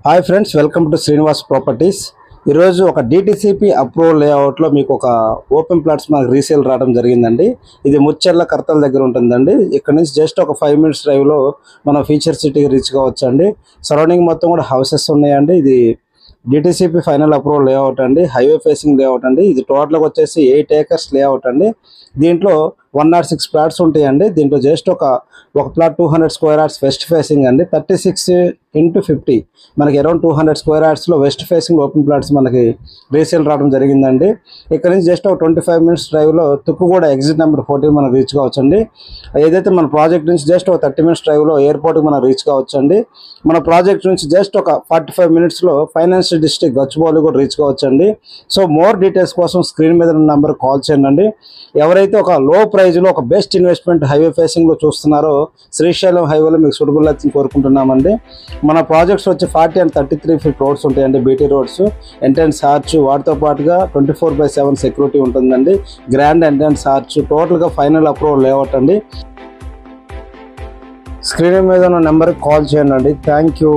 Hi friends, welcome to Srinivas properties. ఈరోజు ఒక DTCP approval లేఅవుట్లో మీకు ఒక ఓపెన్ ప్లాట్స్ మనకు రీసేల్ రావడం జరిగిందండి. ఇది ముచ్చెర్ల కర్తల దగ్గర ఉంటుందండి. ఇక్కడ నుంచి జస్ట్ ఒక 5 minutes డ్రైవ్లో మనం ఫీచర్ సిటీకి రీచ్ కావచ్చు అండి. సరౌండింగ్ మొత్తం కూడా హౌసెస్ ఉన్నాయండి. ఇది డిటిసిపి ఫైనల్ అప్రూవల్ లేఅవుట్ అండి. హైవే ఫేసింగ్ లేఅవుట్ అండి. ఇది టోటల్గా వచ్చేసి 8 acres లేఅవుట్ అండి. దీంట్లో 106 ప్లాట్స్ ఉంటాయండి. దీంట్లో జస్ట్ ఒక plot 200 square yards west facing అండి. 36x50 మనకి అరౌండ్ 200 square yardsలో వెస్ట్ ఫేసింగ్ ఓపెన్ ప్లాట్స్ మనకి రీసేల్ రావడం జరిగిందండి. ఇక్కడ నుంచి జస్ట్ ఒక 25 minutes డ్రైవ్లో తుక్కుగూడ ఎగ్జిట్ నెంబర్ 14 మనం రీచ్ కావచ్చండి. ఏదైతే మన ప్రాజెక్ట్ నుంచి జస్ట్ ఒక 30 minutes డ్రైవ్లో ఎయిర్పోర్ట్కి మనం రీచ్ కావచ్చండి. మన ప్రాజెక్ట్ నుంచి జస్ట్ ఒక 45 minutesలో ఫైనాన్షియల్ డిస్ట్రిక్ట్ గచ్చిబౌలి కూడా రీచ్ కావచ్చండి. సో మోర్ డీటెయిల్స్ కోసం స్క్రీన్ మీద ఉన్న నెంబర్ కాల్ చేయండి. ఎవరైతే ఒక లో ప్రైజ్లో ఒక బెస్ట్ ఇన్వెస్ట్మెంట్ హైవే ఫేసింగ్లో చూస్తున్నారో శ్రీశైలం హైవేలో మీకు సూటబుల్ అవుతుంది కోరుకుంటున్నామండి. మన ప్రాజెక్ట్స్ వచ్చి 40 and 33 feet రోడ్స్ ఉంటాయండి, బీటీ రోడ్స్. ఎంట్రన్స్ ఆర్చ్, వాటితో పాటుగా 24/7 సెక్యూరిటీ ఉంటుందండి. గ్రాండ్ ఎంట్రన్స్ ఆర్చ్, టోటల్గా ఫైనల్ అప్రూవల్ లేఅవుట్ అండి. స్క్రీన్ మీద ఉన్న నెంబర్కి కాల్ చేయండి. Thank you.